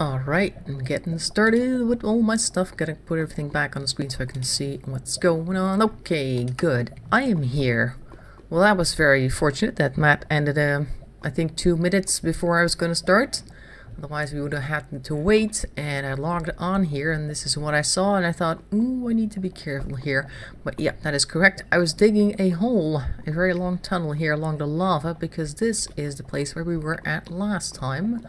Alright, I'm getting started with all my stuff. Gotta put everything back on the screen so I can see what's going on. Okay, good. I am here. Well, that was very fortunate. That map ended, I think 2 minutes before I was gonna start. Otherwise we would have had to wait, and I logged on here and this is what I saw, and I thought, ooh, I need to be careful here. But yeah, that is correct. I was digging a hole, a very long tunnel here along the lava, because this is the place where we were at last time.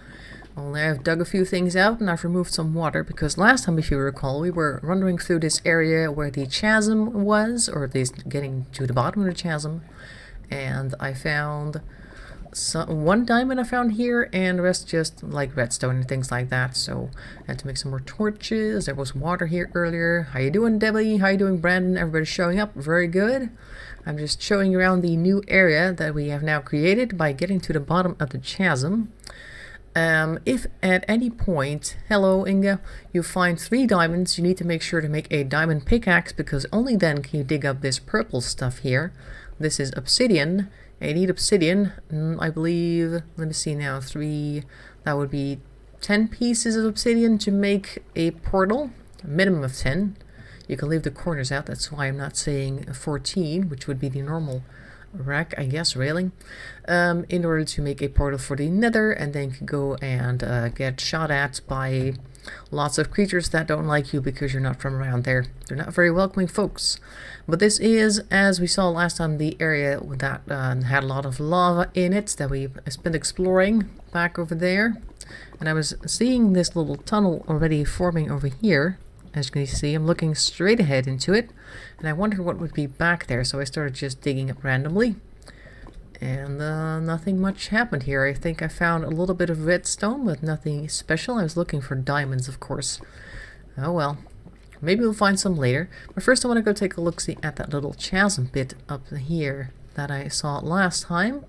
Only I've dug a few things out and I've removed some water, because last time, if you recall, we were wandering through this area where the chasm was, or at least getting to the bottom of the chasm, and I found one diamond I found here, and the rest just like redstone and things like that. So I had to make some more torches. There was water here earlier. How you doing, Debbie? How you doing, Brandon? Everybody's showing up. Very good. I'm just showing you around the new area that we have now created by getting to the bottom of the chasm. If at any point, hello Inga, you find 3 diamonds, you need to make sure to make a diamond pickaxe, because only then can you dig up this purple stuff here. This is obsidian. I need obsidian, I believe, let me see now, 3, that would be 10 pieces of obsidian to make a portal, a minimum of 10. You can leave the corners out, that's why I'm not saying 14, which would be the normal rack, I guess, railing, in order to make a portal for the nether, and then you can go and get shot at by lots of creatures that don't like you because you're not from around there. They're not very welcoming folks. But this is, as we saw last time, the area that had a lot of lava in it that we spent exploring back over there. And I was seeing this little tunnel already forming over here. As you can see, I'm looking straight ahead into it, and I wondered what would be back there, so I started just digging up randomly. And nothing much happened here. I think I found a little bit of redstone, but nothing special. I was looking for diamonds, of course. Oh well. Maybe we'll find some later. But first I want to go take a look-see at that little chasm bit up here that I saw last time.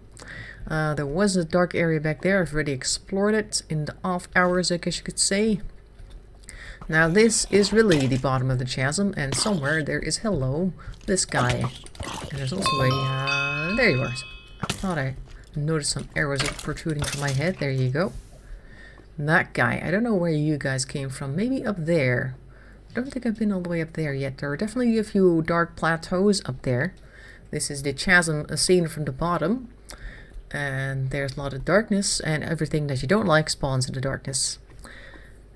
There was a dark area back there. I've already explored it in the off hours, I guess you could say. Now this is really the bottom of the chasm, and somewhere there is, hello, this guy. And there's also a, there you are. I thought I noticed some arrows protruding from my head. There you go. That guy. I don't know where you guys came from. Maybe up there. I don't think I've been all the way up there yet. There are definitely a few dark plateaus up there. This is the chasm seen from the bottom. And there's a lot of darkness, and everything that you don't like spawns in the darkness.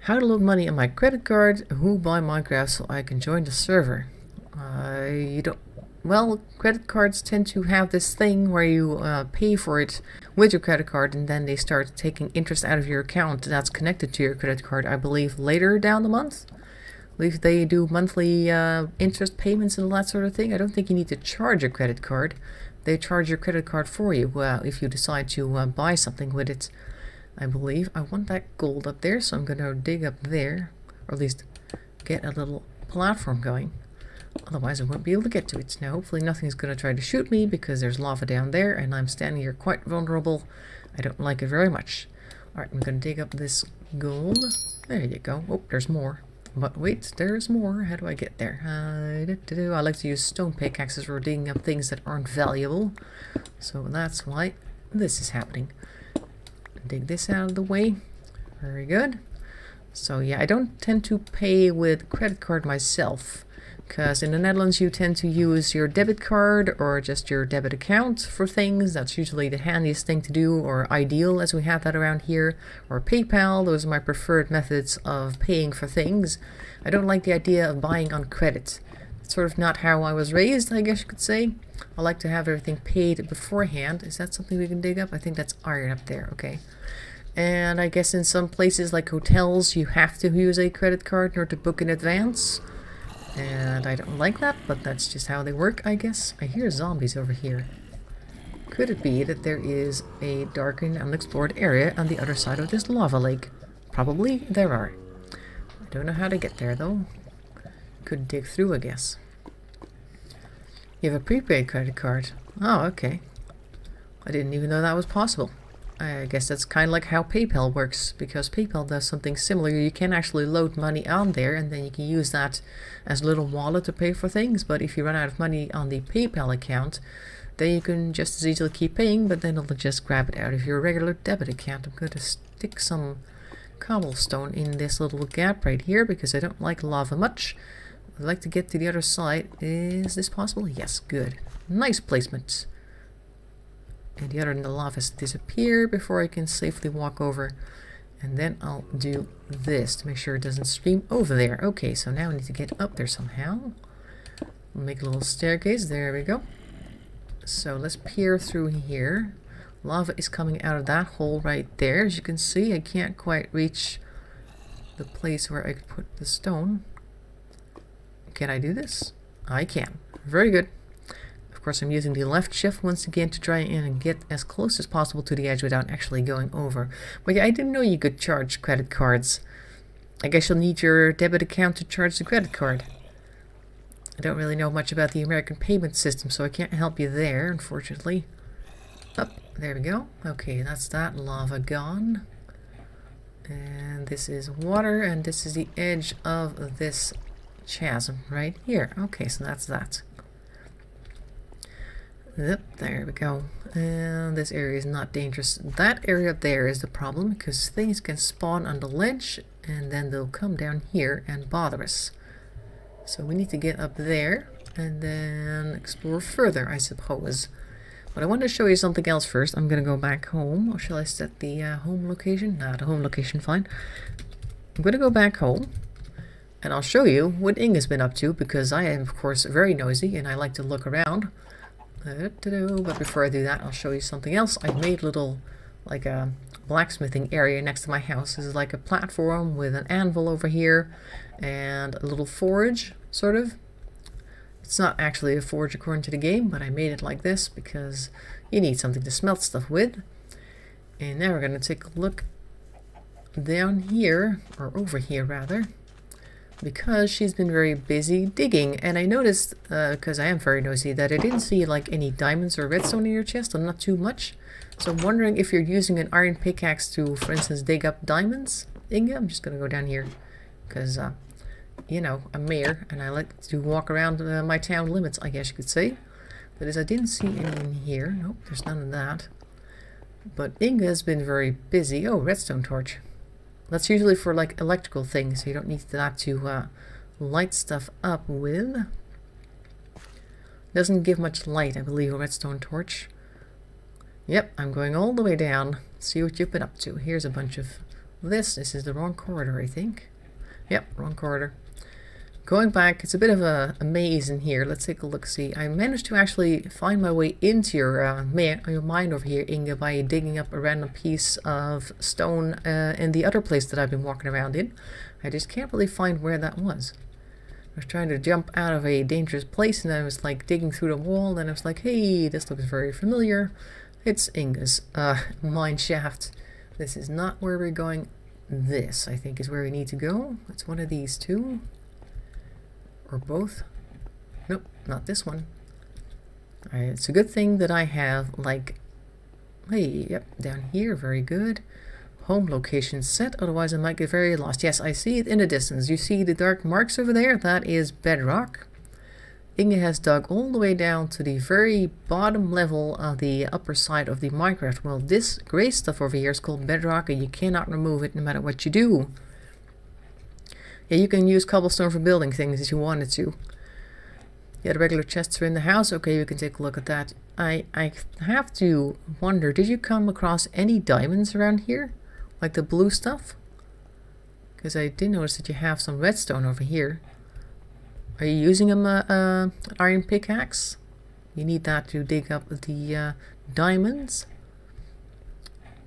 How to load money on my credit card? Who buy Minecraft so I can join the server? You don't... Well, credit cards tend to have this thing where you pay for it with your credit card, and then they start taking interest out of your account that's connected to your credit card, I believe, later down the month. I believe they do monthly interest payments and all that sort of thing. I don't think you need to charge a credit card. They charge your credit card for you if you decide to buy something with it, I believe. I want that gold up there, so I'm going to dig up there, or at least get a little platform going. Otherwise I won't be able to get to it. Now hopefully nothing's going to try to shoot me, because there's lava down there and I'm standing here quite vulnerable. I don't like it very much. Alright, I'm going to dig up this gold. There you go. Oh, there's more. But wait, there's more. How do I get there? I like to use stone pickaxes for digging up things that aren't valuable. So that's why this is happening. Dig this out of the way. Very good. So yeah, I don't tend to pay with credit card myself, because in the Netherlands you tend to use your debit card or just your debit account for things. That's usually the handiest thing to do, or ideal as we have that around here. Or PayPal, those are my preferred methods of paying for things. I don't like the idea of buying on credit. It's sort of not how I was raised, I guess you could say. I like to have everything paid beforehand. Is that something we can dig up? I think that's iron up there, okay. And I guess in some places like hotels you have to use a credit card in order to book in advance. And I don't like that, but that's just how they work, I guess. I hear zombies over here. Could it be that there is a darkened, unexplored area on the other side of this lava lake? Probably there are. I don't know how to get there, though. Could dig through, I guess. You have a prepaid credit card. Oh, okay. I didn't even know that was possible. I guess that's kind of like how PayPal works, because PayPal does something similar. You can actually load money on there, and then you can use that as a little wallet to pay for things. But if you run out of money on the PayPal account, then you can just as easily keep paying, but then it'll just grab it out of your regular debit account. I'm going to stick some cobblestone in this little gap right here because I don't like lava much. I'd like to get to the other side. Is this possible? Yes, good. Nice placement. And the other lava has disappeared before I can safely walk over. And then I'll do this to make sure it doesn't stream over there. Okay, so now I need to get up there somehow. We'll make a little staircase. There we go. So let's peer through here. Lava is coming out of that hole right there. As you can see, I can't quite reach the place where I could put the stone. Can I do this? I can. Very good. Of course, I'm using the left shift once again to try and get as close as possible to the edge without actually going over. But yeah, I didn't know you could charge credit cards. I guess you'll need your debit account to charge the credit card. I don't really know much about the American payment system, so I can't help you there, unfortunately. Oh, there we go. Okay, that's that. Lava gone. And this is water, and this is the edge of this chasm right here. Okay, so that's that. Yep, there we go. And this area is not dangerous. That area up there is the problem because things can spawn on the ledge and then they'll come down here and bother us. So we need to get up there and then explore further, I suppose. But I want to show you something else first. I'm going to go back home. Or shall I set the home location? Nah, the home location, fine. I'm going to go back home. And I'll show you what Inge's been up to because I am, of course, very nosy and I like to look around. But before I do that, I'll show you something else. I've made a little, like a blacksmithing area next to my house. This is like a platform with an anvil over here and a little forge, sort of. It's not actually a forge according to the game, but I made it like this because you need something to smelt stuff with. And now we're going to take a look down here, or over here rather, because she's been very busy digging. And I noticed, because I am very nosy, that I didn't see like any diamonds or redstone in your chest, or not too much. So I'm wondering if you're using an iron pickaxe to, for instance, dig up diamonds. Inge, I'm just going to go down here because, you know, I'm mayor and I like to walk around my town limits, I guess you could say. That is, I didn't see any in here. Nope, there's none of that. But Inge has been very busy. Oh, redstone torch. That's usually for like electrical things, so you don't need that to light stuff up with. Doesn't give much light, I believe, a redstone torch. Yep, I'm going all the way down. See what you've been up to. Here's a bunch of this. This is the wrong corridor, I think. Yep, wrong corridor. Going back, it's a bit of a maze in here. Let's take a look. See, I managed to actually find my way into your mine over here, Inge, by digging up a random piece of stone in the other place that I've been walking around in. I just can't really find where that was. I was trying to jump out of a dangerous place and I was like digging through the wall and I was like, hey, this looks very familiar. It's Inge's mine shaft. This is not where we're going. This, I think, is where we need to go. It's one of these two. Or both. Nope, not this one. Alright, it's a good thing that I have, like, hey, yep, down here, very good. Home location set, otherwise I might get very lost. Yes, I see it in the distance. You see the dark marks over there? That is bedrock. Inge has dug all the way down to the very bottom level of the upper side of the Minecart. Well, this gray stuff over here is called bedrock and you cannot remove it no matter what you do. Yeah, you can use cobblestone for building things if you wanted to. Yeah, the regular chests are in the house. Okay, we can take a look at that. I have to wonder, did you come across any diamonds around here? Like the blue stuff? Because I did notice that you have some redstone over here. Are you using an iron pickaxe? You need that to dig up the diamonds?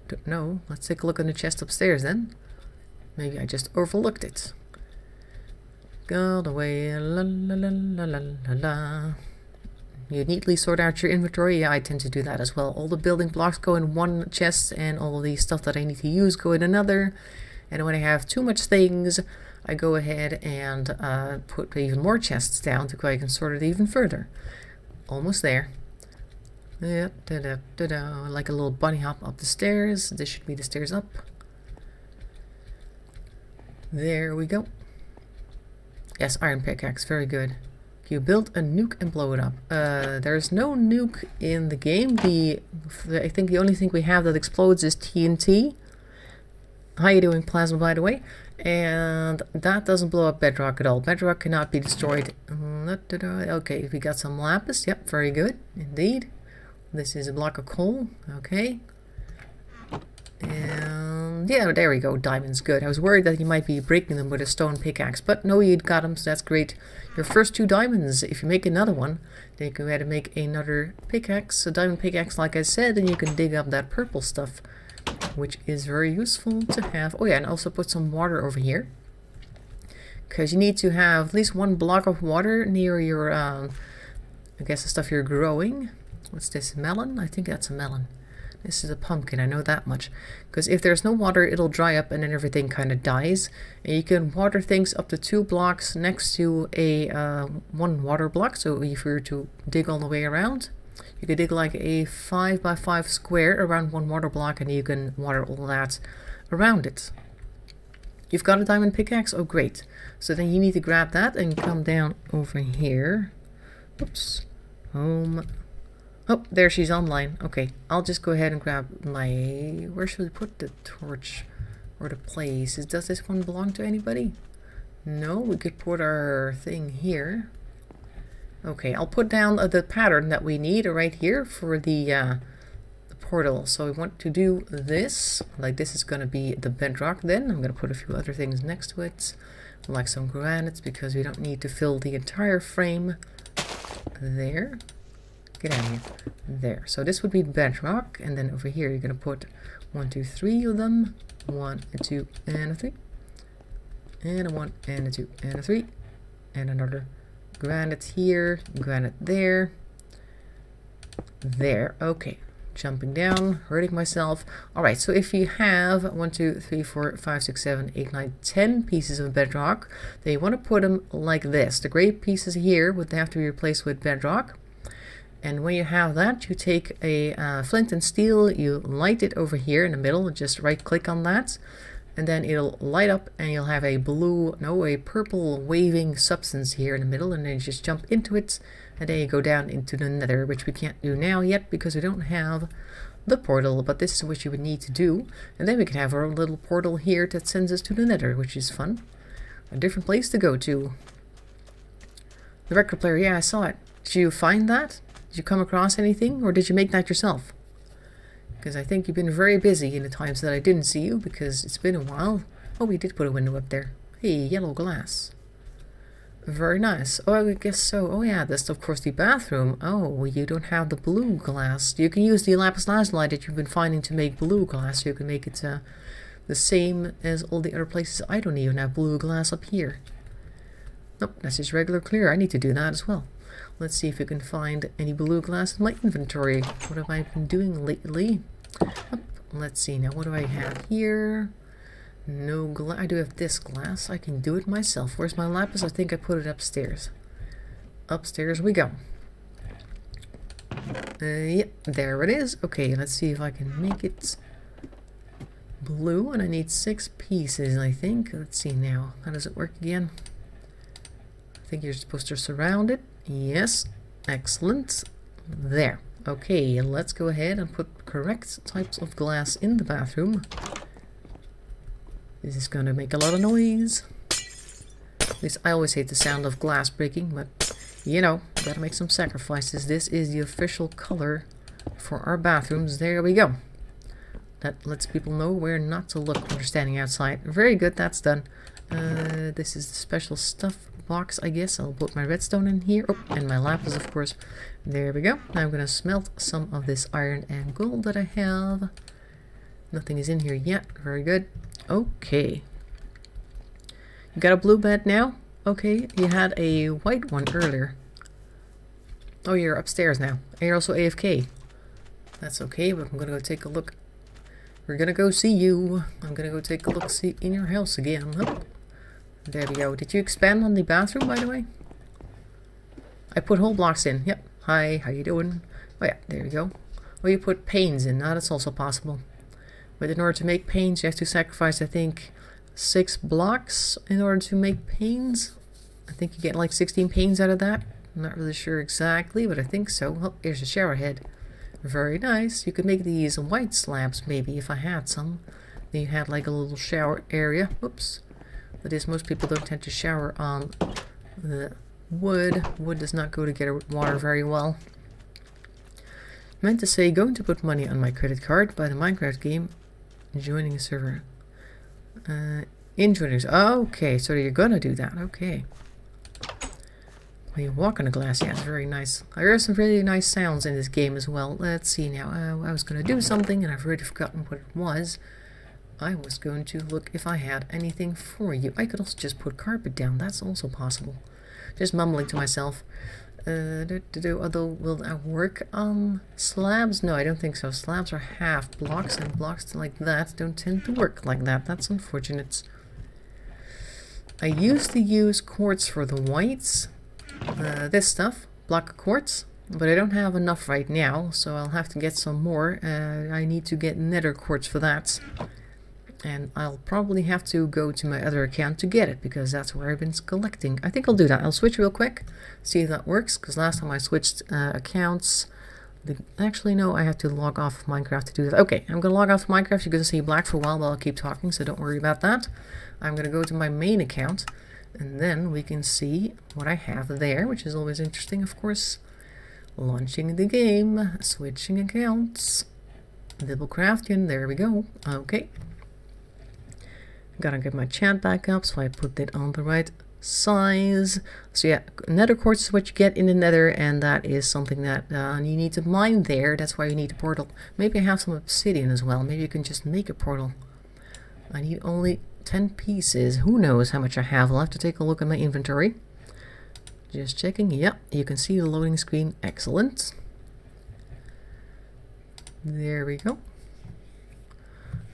Don't know. Let's take a look in the chest upstairs then. Maybe I just overlooked it. All the way, la la la la la la la. You neatly sort out your inventory. Yeah, I tend to do that as well. All the building blocks go in one chest and all the stuff that I need to use go in another. And when I have too much things, I go ahead and put even more chests down so I can sort it even further. Almost there. Yeah, like a little bunny hop up the stairs. This should be the stairs up. There we go. Yes, iron pickaxe, very good. You build a nuke and blow it up. There's no nuke in the game. I think the only thing we have that explodes is TNT. How you doing, Plasma, by the way? And that doesn't blow up bedrock at all. Bedrock cannot be destroyed. Okay, we got some lapis. Yep, very good indeed. This is a block of coal. Okay. And yeah, there we go. Diamonds, good. I was worried that you might be breaking them with a stone pickaxe, but no, you got them, so that's great. Your first 2 diamonds. If you make another one, then you can go ahead and make another pickaxe, a diamond pickaxe, like I said, and you can dig up that purple stuff, which is very useful to have. Oh yeah, and also put some water over here, because you need to have at least 1 block of water near your, I guess the stuff you're growing. What's this, melon? I think that's a melon. This is a pumpkin, I know that much. Because if there's no water, it'll dry up and then everything kind of dies. And you can water things up to 2 blocks next to a 1 water block. So if you were to dig all the way around, you could dig like a 5 by 5 square around 1 water block, and you can water all that around it. You've got a diamond pickaxe? Oh, great. So then you need to grab that and come down over here. Oops. Home. Oh, there she's online. Okay, I'll just go ahead and grab my... Where should we put the torch? Or the place? Does this one belong to anybody? No, we could put our thing here. Okay, I'll put down the pattern that we need right here for the portal. So we want to do this. Like, this is going to be the bedrock then. I'm going to put a few other things next to it. Like some granites, because we don't need to fill the entire frame. There. Get out of here. There. So this would be bedrock, and then over here you're gonna put 1, 2, 3 of them. 1, 2, and a 3. And a 1, and a 2, and a 3. And another granite here, granite there. There. Okay. Jumping down, hurting myself. Alright, so if you have 1, 2, 3, 4, 5, 6, 7, 8, 9, 10 pieces of bedrock, then you want to put them like this. The gray pieces here would have to be replaced with bedrock. And when you have that, you take a flint and steel, you light it over here in the middle, just right click on that, and then it'll light up and you'll have a a purple waving substance here in the middle, and then you just jump into it, and then you go down into the nether, which we can't do now yet because we don't have the portal, but this is what you would need to do. And then we can have our little portal here that sends us to the nether, which is fun. A different place to go to. The record player, yeah, I saw it. Did you find that? Did you come across anything, or did you make that yourself? Because I think you've been very busy in the times that I didn't see you, because it's been a while. Oh, we did put a window up there. Hey, yellow glass. Very nice. Oh, I guess so. Oh yeah, that's of course the bathroom. Oh, you don't have the blue glass. You can use the lapis lazuli that you've been finding to make blue glass. You can make it the same as all the other places. I don't even have blue glass up here. Nope, that's just regular clear. I need to do that as well. Let's see if we can find any blue glass in my inventory. What have I been doing lately? Let's see now. What do I have here? No glass. I do have this glass. I can do it myself. Where's my lapis? I think I put it upstairs. Upstairs we go. Yep, there it is. Okay, let's see if I can make it blue. And I need 6 pieces, I think. Let's see now. How does it work again? I think you're supposed to surround it. Yes, excellent. There. Okay, let's go ahead and put correct types of glass in the bathroom. This is gonna make a lot of noise. At least I always hate the sound of glass breaking, but you know, gotta make some sacrifices. This is the official color for our bathrooms. There we go. That lets people know where not to look when they're standing outside. Very good, that's done. This is the special stuff box, I guess. I'll put my redstone in here. Oh, and my lapis, of course. There we go. Now I'm gonna smelt some of this iron and gold that I have. Nothing is in here yet. Very good. Okay. You got a blue bed now? Okay. You had a white one earlier. Oh, you're upstairs now. And you're also AFK. That's okay, but I'm gonna go take a look. We're gonna go see you. I'm gonna go take a look see in your house again. Oh. There we go. Did you expand on the bathroom, by the way? I put whole blocks in. Yep. Hi, how you doing? Oh yeah, there we go. Oh, you put panes in. Now that's also possible. But in order to make panes, you have to sacrifice, I think, 6 blocks in order to make panes. I think you get like 16 panes out of that. I'm not really sure exactly, but I think so. Oh, here's a shower head. Very nice. You could make these white slabs, maybe, if I had some. they had like a little shower area. Oops. That is, most people don't tend to shower on the wood. Wood does not go together with water very well. I meant to say, going to put money on my credit card by the Minecraft game. Joining a server. In joining. Okay, so you're gonna do that. Okay. When you walk on the glass, yeah, it's very nice. I heard some really nice sounds in this game as well. Let's see now. I was gonna do something and I've already forgotten what it was. I was going to look if I had anything for you. I could also just put carpet down. That's also possible. Just mumbling to myself. Although, will that work on slabs? No, I don't think so. Slabs are half blocks, and blocks like that don't tend to work like that. That's unfortunate. I used to use quartz for the whites. This stuff, block of quartz. But I don't have enough right now, so I'll have to get some more. I need to get nether quartz for that. And I'll probably have to go to my other account to get it, because that's where I've been collecting. I think I'll do that. I'll switch real quick, see if that works, because last time I switched accounts... Actually, no, I have to log off of Minecraft to do that. Okay, I'm going to log off of Minecraft. You're going to see black for a while, but I'll keep talking, so don't worry about that. I'm going to go to my main account, and then we can see what I have there, which is always interesting, of course. Launching the game, switching accounts, double crafting, there we go. Okay. Gotta get my chat back up, so I put it on the right size. So yeah, nether quartz is what you get in the nether, and that is something that you need to mine there. That's why you need a portal. Maybe I have some obsidian as well. Maybe you can just make a portal. I need only 10 pieces. Who knows how much I have? I'll have to take a look at my inventory. Just checking. Yep, you can see the loading screen. Excellent. There we go.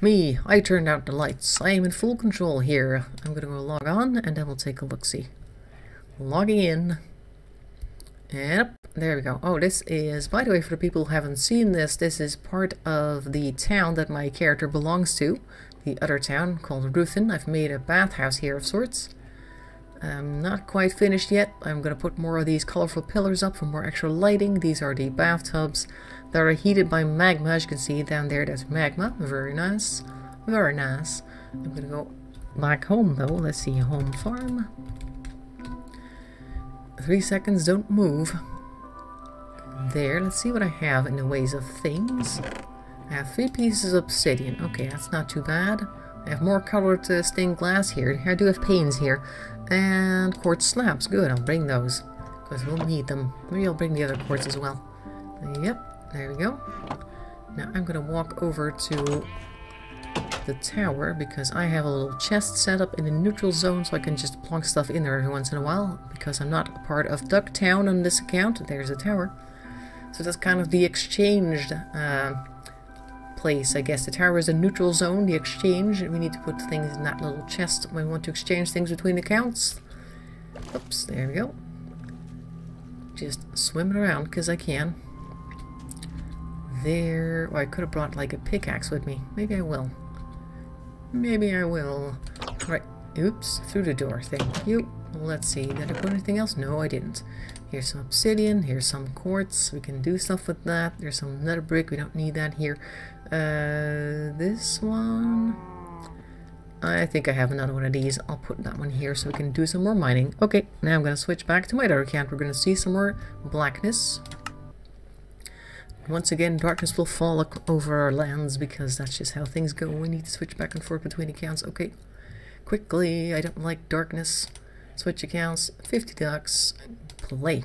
Me, I turned out the lights. I am in full control here. I'm gonna go log on and then we'll take a look-see. Logging in. Yep, there we go. Oh, this is, by the way, for the people who haven't seen this, this is part of the town that my character belongs to. The other town called Ruthin. I've made a bathhouse here of sorts. Not quite finished yet. I'm gonna put more of these colorful pillars up for more extra lighting. These are the bathtubs that are heated by magma. As you can see down there, that's magma. Very nice. Very nice. I'm gonna go back home though. Let's see, home farm. 3 seconds, don't move. There, let's see what I have in the ways of things. I have 3 pieces of obsidian. Okay, that's not too bad. I have more colored stained glass here. I do have panes here. And quartz slabs. Good, I'll bring those, because we'll need them. Maybe I'll bring the other quartz as well. Yep, there we go. Now I'm gonna walk over to the tower, because I have a little chest set up in the neutral zone, so I can just plonk stuff in there every once in a while, because I'm not part of Ducktown on this account. There's a tower. So that's kind of the exchanged place, I guess. The tower is a neutral zone, the exchange. We need to put things in that little chest when we want to exchange things between accounts. Oops, there we go. Just swimming around because I can. There. Oh, I could have brought like a pickaxe with me. Maybe I will. Maybe I will. Right. Oops, through the door. Thank you. Let's see. Did I put anything else? No, I didn't. Here's some obsidian. Here's some quartz. We can do stuff with that. There's some nether brick. We don't need that here. This one. I think I have another one of these. I'll put that one here so we can do some more mining. Okay, now I'm going to switch back to my other account. We're going to see some more blackness. Once again, darkness will fall over our lands because that's just how things go. We need to switch back and forth between accounts. Okay, quickly. I don't like darkness. Switch accounts. 50 ducks. Play.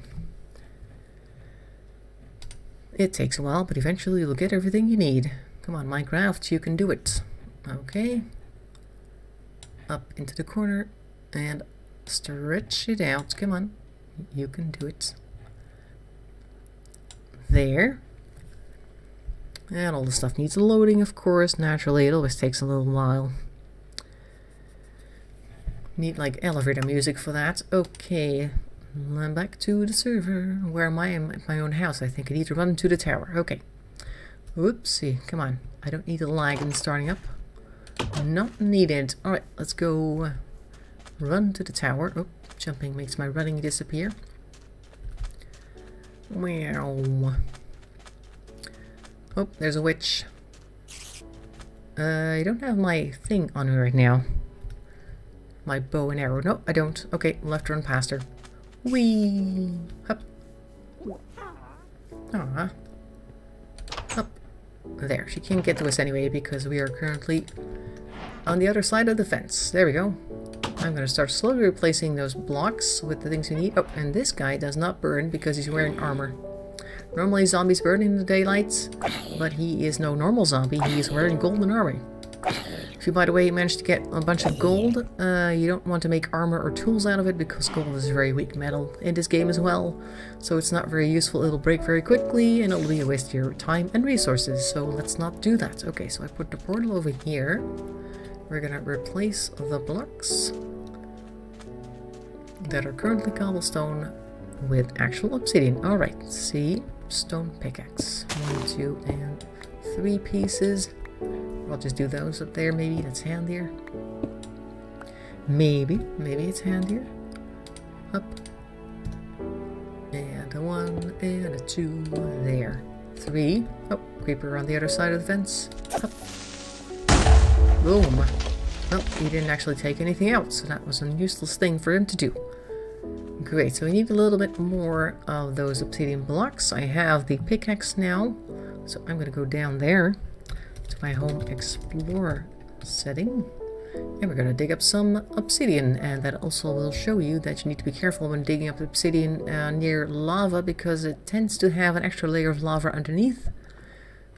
It takes a while, but eventually you'll get everything you need. Come on, Minecraft, you can do it. Okay. Up into the corner and stretch it out. Come on, you can do it. There. And all the stuff needs loading, of course. Naturally, it always takes a little while. Need like elevator music for that. Okay. I'm back to the server. Where am I? I'm at my own house. I think I need to run to the tower. Okay. Whoopsie. Come on. I don't need a lag in starting up. Not needed. Alright, let's go run to the tower. Oh, jumping makes my running disappear. Meow. Oh, there's a witch. I don't have my thing on me right now. My bow and arrow. No, I don't. Okay, we'll have to run past her. Whee! Hup. Aww. Up. There. She can't get to us anyway because we are currently on the other side of the fence. There we go. I'm going to start slowly replacing those blocks with the things we need. Oh, and this guy does not burn because he's wearing armor. Normally zombies burn in the daylights, but he is no normal zombie. He is wearing golden armor. If you, by the way, manage to get a bunch of gold, you don't want to make armor or tools out of it because gold is very weak metal in this game as well. So it's not very useful. It'll break very quickly and it'll be a waste of your time and resources. So let's not do that. Okay, so I put the portal over here. We're gonna replace the blocks that are currently cobblestone with actual obsidian. Alright, see, stone pickaxe. 1, 2, and 3 pieces. I'll just do those up there, maybe that's handier. Maybe it's handier. Up. And a 1 and a 2 there. 3. Oh, creeper on the other side of the fence. Up. Boom. Well, he didn't actually take anything out, so that was a useless thing for him to do. Great, so we need a little bit more of those obsidian blocks. I have the pickaxe now, so I'm going to go down there to my home explorer setting. And we're going to dig up some obsidian, and that also will show you that you need to be careful when digging up obsidian near lava because it tends to have an extra layer of lava underneath.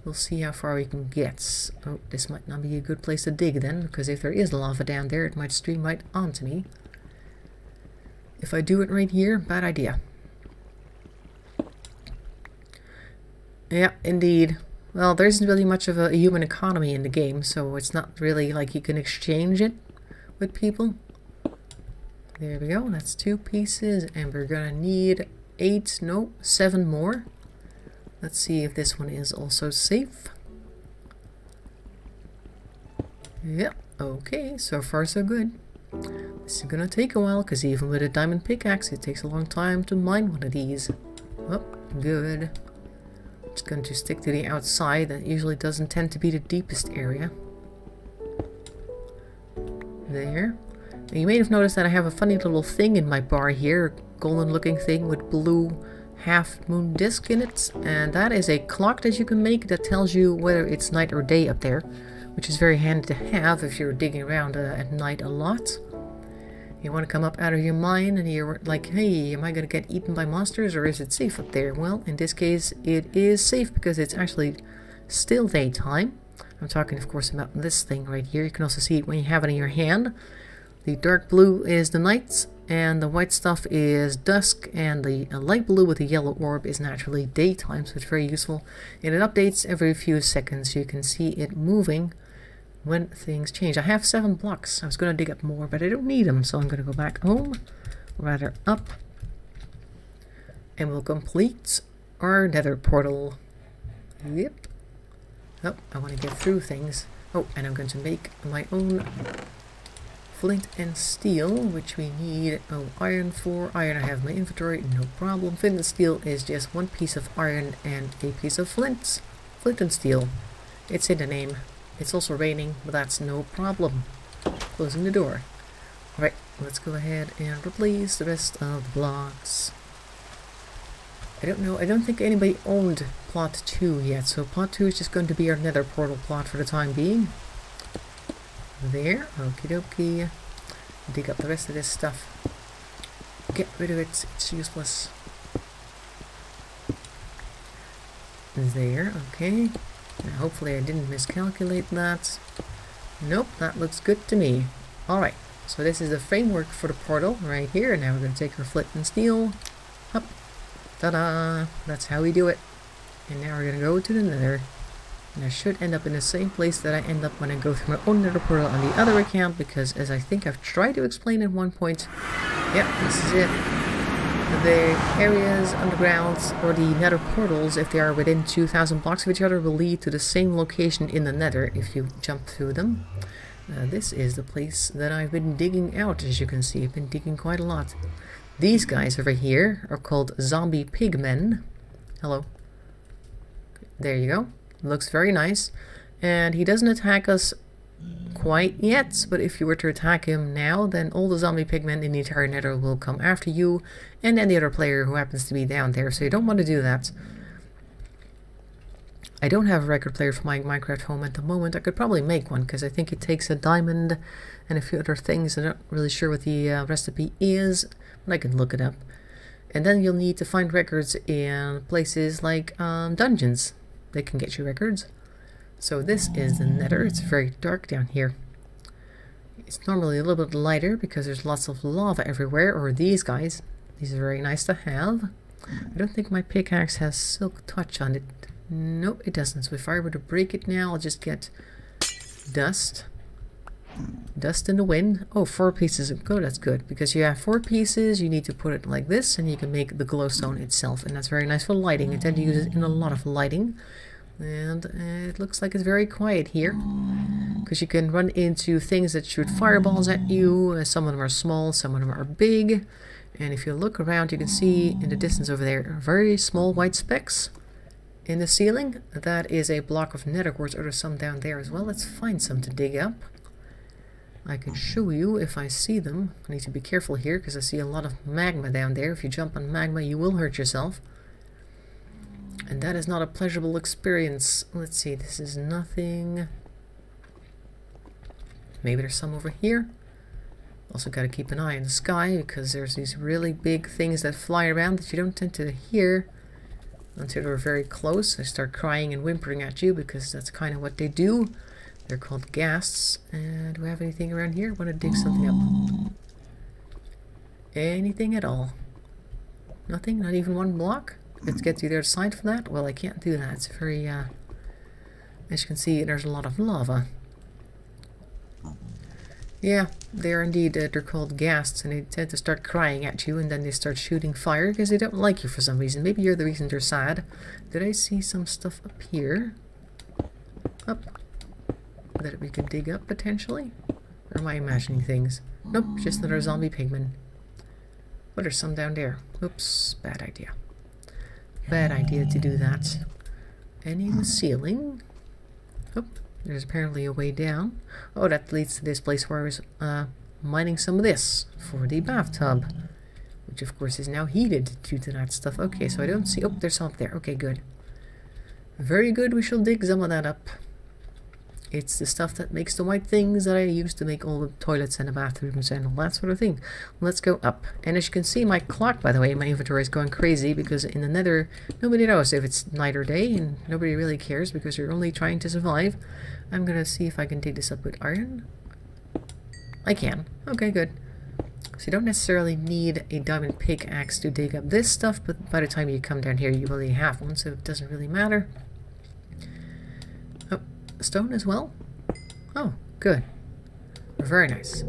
We'll see how far we can get. Oh, this might not be a good place to dig then, because if there is lava down there, it might stream right onto me. If I do it right here, bad idea. Yeah, indeed. Well, there isn't really much of a human economy in the game, so it's not really like you can exchange it with people. There we go, that's 2 pieces, and we're gonna need 7 more. Let's see if this one is also safe. Yeah, okay, so far so good. This is gonna take a while, because even with a diamond pickaxe, it takes a long time to mine one of these. Oh, good. Just going to stick to the outside. That usually doesn't tend to be the deepest area. There. Now you may have noticed that I have a funny little thing in my bar here, a golden looking thing with blue half moon disc in it, and that is a clock that you can make that tells you whether it's night or day up there, which is very handy to have if you're digging around at night a lot. You want to come up out of your mine and you're like, hey, am I going to get eaten by monsters or is it safe up there? Well, in this case, it is safe because it's actually still daytime. I'm talking, of course, about this thing right here. You can also see it when you have it in your hand. The dark blue is the night and the white stuff is dusk, and the light blue with the yellow orb is naturally daytime, so it's very useful. And it updates every few seconds, so you can see it moving when things change. I have 7 blocks. I was going to dig up more, but I don't need them, so I'm going to go back home, rather up, and we'll complete our nether portal. Yep. Oh, I want to get through things. Oh, and I'm going to make my own flint and steel, which we need iron for. Iron I have in my inventory, no problem. Flint and steel is just 1 piece of iron and a piece of flint. Flint and steel. It's in the name. It's also raining, but that's no problem. Closing the door. Alright, let's go ahead and replace the rest of the blocks. I don't know, I don't think anybody owned plot 2 yet, so plot 2 is just going to be our nether portal plot for the time being. There, okie dokie. Dig up the rest of this stuff. Get rid of it, it's useless. There, okay. Now, hopefully I didn't miscalculate that. Nope, that looks good to me. Alright, so this is the framework for the portal right here. Now we're going to take our flint and steel. Up. Ta-da! That's how we do it. And now we're going to go to the nether. And I should end up in the same place that I end up when I go through my own nether portal on the other account, because as I think I've tried to explain at one point, yep, this is it. The areas underground, or the nether portals, if they are within 2,000 blocks of each other, will lead to the same location in the nether if you jump through them. This is the place that I've been digging out, as you can see. I've been digging quite a lot. These guys over here are called zombie pigmen. Hello. There you go. Looks very nice. And he doesn't attack us quite yet, but if you were to attack him now, then all the zombie pigmen in the entire nether will come after you and any other player who happens to be down there, so you don't want to do that. I don't have a record player for my Minecraft home at the moment. I could probably make one, because I think it takes a diamond and a few other things. I'm not really sure what the recipe is, but I can look it up. And then you'll need to find records in places like dungeons. They can get you records. So this is the nether. It's very dark down here. It's normally a little bit lighter because there's lots of lava everywhere, or these guys. These are very nice to have. I don't think my pickaxe has silk touch on it. Nope, it doesn't. So if I were to break it now, I'll just get dust. Dust in the wind. Oh, 4 pieces of good. That's good. Because you have 4 pieces, you need to put it like this, and you can make the glowstone itself. And that's very nice for lighting. I tend to use it in a lot of lighting. And it looks like it's very quiet here. Because you can run into things that shoot fireballs at you. Some of them are small, some of them are big. And if you look around, you can see in the distance over there, very small white specks. In the ceiling, that is a block of nether quartz, or there's some down there as well. Let's find some to dig up. I can show you if I see them. I need to be careful here because I see a lot of magma down there. If you jump on magma, you will hurt yourself. And that is not a pleasurable experience. Let's see, this is nothing. Maybe there's some over here. Also got to keep an eye on the sky because there's these really big things that fly around that you don't tend to hear until they're very close. They start crying and whimpering at you because that's kind of what they do. They're called ghasts. And do we have anything around here? I want to dig something up. Anything at all? Nothing? Not even one block? Let's get to the other side for that. Well, I can't do that. It's very, as you can see, there's a lot of lava. Yeah, they're indeed, they're called ghasts, and they tend to start crying at you, and then they start shooting fire because they don't like you for some reason. Maybe you're the reason they're sad. Did I see some stuff up here? Up. That we could dig up, potentially? Or am I imagining things? Nope, just another zombie pigman. But there's some down there. Oops, bad idea. Bad idea to do that. Any in the ceiling? Oh, there's apparently a way down. Oh, that leads to this place where I was mining some of this for the bathtub. Which of course is now heated due to that stuff. Okay, so I don't see... Oh, there's some up there. Okay, good. Very good, we shall dig some of that up. It's the stuff that makes the white things that I use to make all the toilets and the bathrooms and all that sort of thing. Let's go up. And as you can see, my clock, by the way, my inventory is going crazy because in the nether, nobody knows if it's night or day, and nobody really cares because you're only trying to survive. I'm gonna see if I can dig this up with iron. I can. Okay, good. So you don't necessarily need a diamond pickaxe to dig up this stuff, but by the time you come down here, you already have one, so it doesn't really matter. Stone as well? Oh, good. Very nice.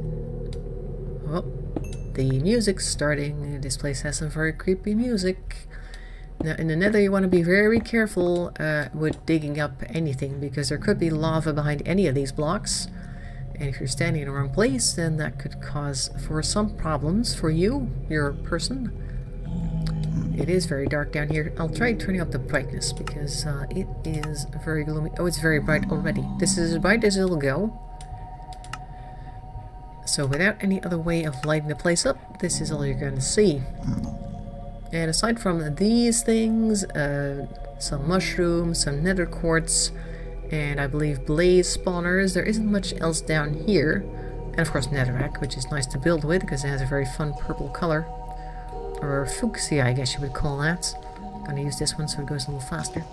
Oh, the music's starting. This place has some very creepy music. Now, in the nether, you want to be very careful with digging up anything, because there could be lava behind any of these blocks. And if you're standing in the wrong place, then that could cause for some problems for you, your person. It is very dark down here. I'll try turning up the brightness because it is very gloomy. Oh, it's very bright already. This is as bright as it'll go. So without any other way of lighting the place up, this is all you're going to see. And aside from these things, some mushrooms, some nether quartz, and I believe blaze spawners, there isn't much else down here. And of course netherrack, which is nice to build with because it has a very fun purple color. Or fuchsia, I guess you would call that. I'm gonna use this one so it goes a little faster.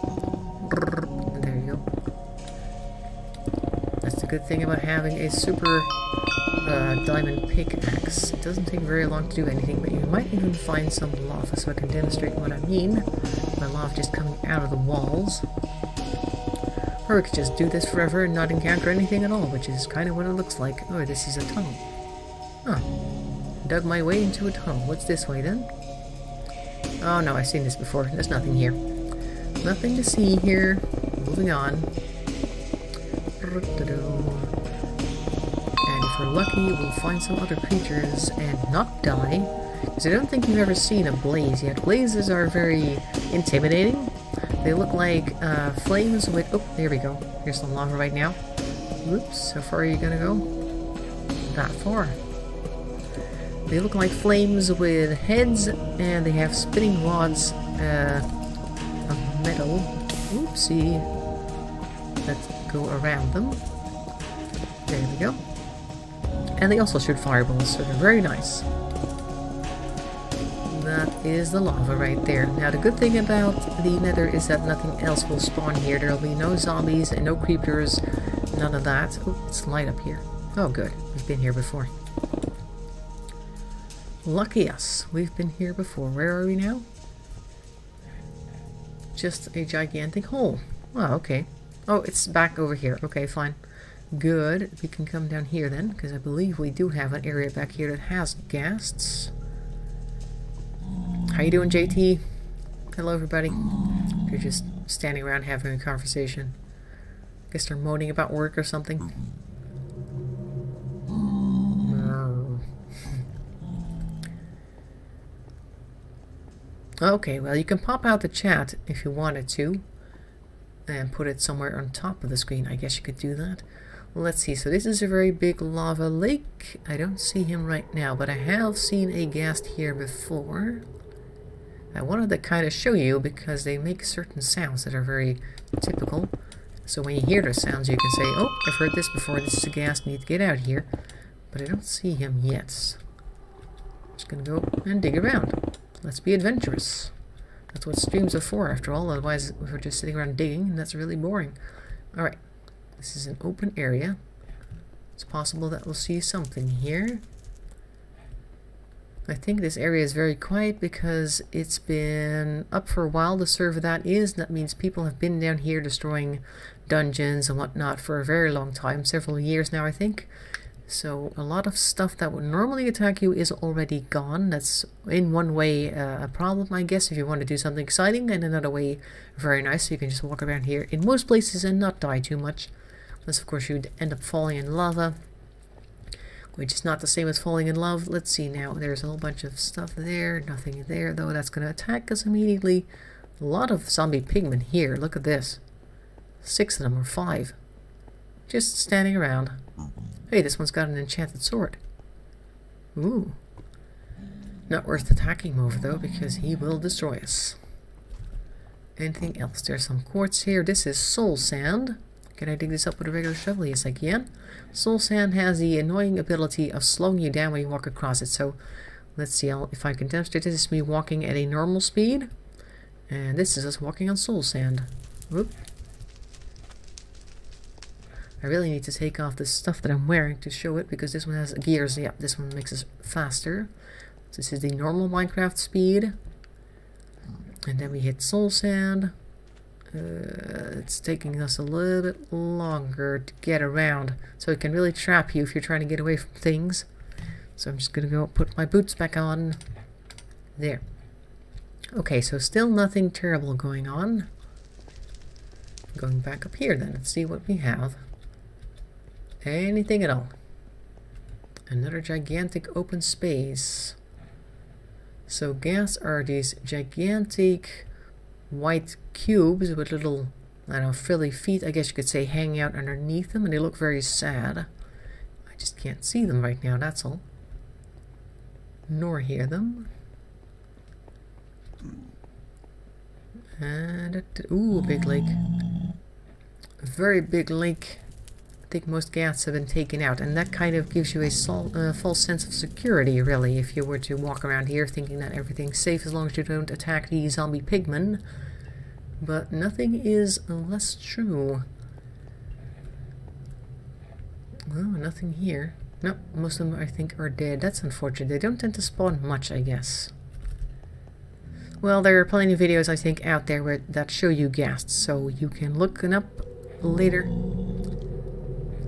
There you go. That's the good thing about having a super diamond pickaxe. It doesn't take very long to do anything, but you might even find some lava, so I can demonstrate what I mean by lava just coming out of the walls. Or we could just do this forever and not encounter anything at all, which is kind of what it looks like. Oh, this is a tunnel. Huh. Dug my way into a tunnel. What's this way then? Oh no, I've seen this before. There's nothing here. Nothing to see here. Moving on. And if we're lucky, we'll find some other creatures and not die. Because I don't think you've ever seen a blaze yet. Blazes are very intimidating. They look like flames with... Oh, there we go. Here's some lava right now. Oops, how far are you gonna go? That far. They look like flames with heads, and they have spinning rods of metal. Oopsie. Let's go around them. There we go. And they also shoot fireballs, so they're very nice. That is the lava right there. Now the good thing about the nether is that nothing else will spawn here. There'll be no zombies and no creepers, none of that. Oh, it's light up here. Oh good, we've been here before. Lucky us, we've been here before. Where are we now? Just a gigantic hole. Oh, okay. Oh, it's back over here. Okay, fine. Good. We can come down here then, because I believe we do have an area back here that has ghasts. How you doing, JT? Hello, everybody. They're just standing around having a conversation. Guess they're moaning about work or something. Okay, well, you can pop out the chat if you wanted to and put it somewhere on top of the screen. I guess you could do that. Let's see, so this is a very big lava lake. I don't see him right now, but I have seen a ghast here before. I wanted to kind of show you because they make certain sounds that are very typical. So when you hear those sounds, you can say, oh, I've heard this before, this is a ghast, need to get out here. But I don't see him yet. I'm just gonna go and dig around. Let's be adventurous. That's what streams are for, after all, otherwise we're just sitting around digging, and that's really boring. Alright. This is an open area. It's possible that we'll see something here. I think this area is very quiet because it's been up for a while, the server that is. That means people have been down here destroying dungeons and whatnot for a very long time, several years now I think. So a lot of stuff that would normally attack you is already gone. That's in one way a problem, I guess, if you want to do something exciting, and another way very nice, so you can just walk around here in most places and not die too much. Unless, of course, you'd end up falling in lava, which is not the same as falling in love. Let's see now. There's a whole bunch of stuff there. Nothing there, though. That's going to attack us immediately. A lot of zombie pigmen here. Look at this. 6 of them, or 5. Just standing around. Hey, this one's got an enchanted sword. Ooh. Not worth attacking him over, though, because he will destroy us. Anything else? There's some quartz here. This is soul sand. Can I dig this up with a regular shovel? Yes, I can. Soul sand has the annoying ability of slowing you down when you walk across it. So, let's see if I can demonstrate. This is me walking at a normal speed. And this is us walking on soul sand. Whoop. I really need to take off the stuff that I'm wearing to show it, because this one has gears. Yeah, this one makes us faster. So this is the normal Minecraft speed. And then we hit soul sand. It's taking us a little bit longer to get around, so it can really trap you if you're trying to get away from things. So I'm just gonna go put my boots back on. There. Okay, so still nothing terrible going on. Going back up here then, let's see what we have. Anything at all. Another gigantic open space. So gas are these gigantic white cubes with little, I don't know, frilly feet, I guess you could say, hanging out underneath them, and they look very sad. I just can't see them right now, that's all. Nor hear them. And ooh, a big lake. A very big lake. I think most ghasts have been taken out, and that kind of gives you a false sense of security, really, if you were to walk around here thinking that everything's safe as long as you don't attack the zombie pigmen. But nothing is less true. Oh, nothing here. Nope, most of them I think are dead. That's unfortunate. They don't tend to spawn much, I guess. Well, there are plenty of videos, I think, out there that show you ghasts, so you can look them up later.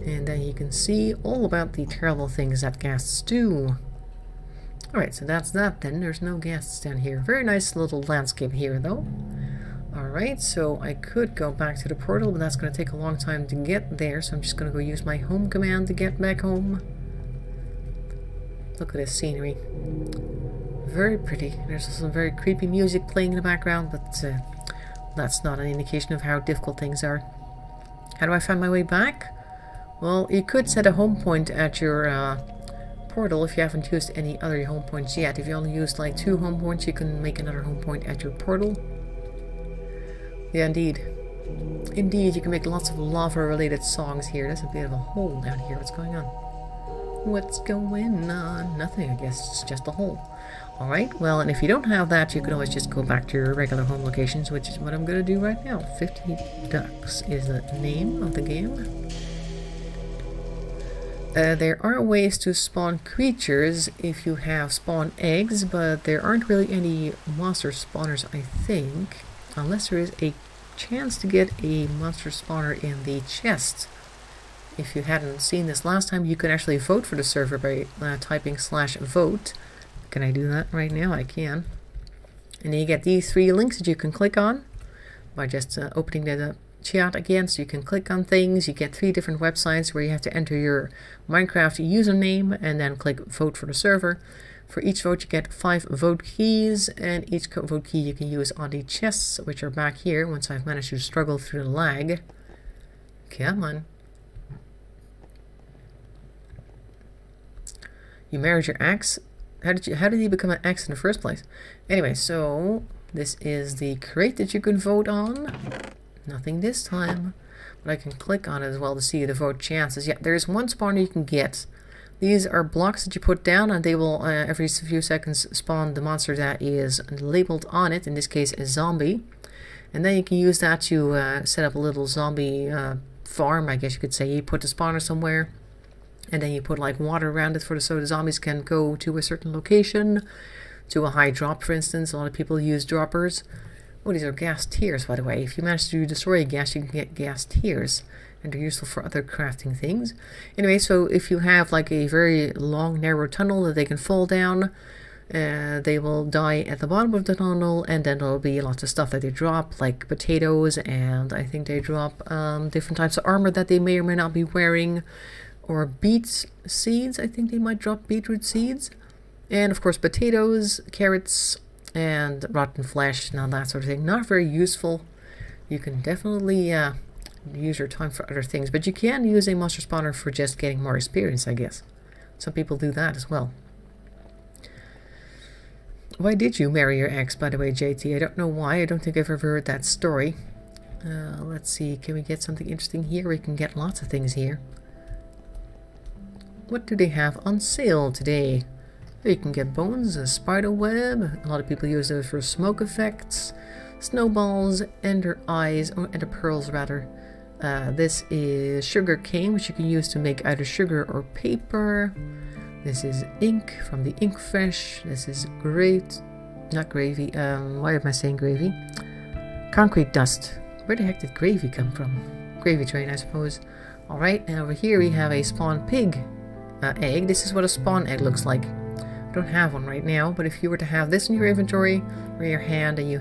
And then you can see all about the terrible things that ghasts do. Alright, so that's that then. There's no ghasts down here. Very nice little landscape here, though. Alright, so I could go back to the portal, but that's going to take a long time to get there, so I'm just going to go use my home command to get back home. Look at this scenery. Very pretty. There's some very creepy music playing in the background, but that's not an indication of how difficult things are. How do I find my way back? Well, you could set a home point at your portal if you haven't used any other home points yet. If you only used like 2 home points, you can make another home point at your portal. Yeah, indeed. Indeed, you can make lots of lava-related songs here. There's a bit of a hole down here. What's going on? What's going on? Nothing, I guess. It's just a hole. Alright, well, and if you don't have that, you can always just go back to your regular home locations, which is what I'm going to do right now. 50 Ducks is the name of the game. There are ways to spawn creatures if you have spawn eggs, but there aren't really any monster spawners, I think. Unless there is a chance to get a monster spawner in the chest. If you hadn't seen this last time, you can actually vote for the server by typing /vote. Can I do that right now? I can. And then you get these 3 links that you can click on by just opening the chat again. So you can click on things. You get 3 different websites where you have to enter your Minecraft username and then click vote for the server. For each vote you get 5 vote keys, and each vote key you can use on the chests, which are back here once I've managed to struggle through the lag. Come on. You married your axe? How did you become an axe in the first place? Anyway, so this is the crate that you can vote on. Nothing this time. But I can click on it as well to see the vote chances. Yeah, there's 1 spawner you can get. These are blocks that you put down, and they will every few seconds spawn the monster that is labeled on it, in this case a zombie. And then you can use that to set up a little zombie farm, I guess you could say. You put the spawner somewhere, and then you put like water around it so the zombies can go to a certain location, to a high drop, for instance. A lot of people use droppers. Oh, these are gas tiers, by the way. If you manage to destroy a gas, you can get gas tiers. And they're useful for other crafting things. Anyway, so if you have like a very long, narrow tunnel that they can fall down, they will die at the bottom of the tunnel, and then there'll be lots of stuff that they drop, like potatoes, and I think they drop different types of armor that they may or may not be wearing, or beet seeds. I think they might drop beetroot seeds, and of course potatoes, carrots, and rotten flesh, and all that sort of thing. Not very useful. You can definitely use your time for other things, but you can use a monster spawner for just getting more experience, I guess. Some people do that as well. Why did you marry your ex, by the way, JT? I don't know why. I don't think I've ever heard that story. Let's see, can we get something interesting here? We can get lots of things here. What do they have on sale today? You can get bones, a spider web. A lot of people use those for smoke effects. Snowballs, ender eyes, or ender pearls rather. This is sugar cane, which you can use to make either sugar or paper. This is ink from the ink fish. This is not gravy. Why am I saying gravy? Concrete dust. Where the heck did gravy come from? Gravy train, I suppose. Alright, and over here we have a spawn pig egg. This is what a spawn egg looks like. I don't have one right now, but if you were to have this in your inventory or your hand and you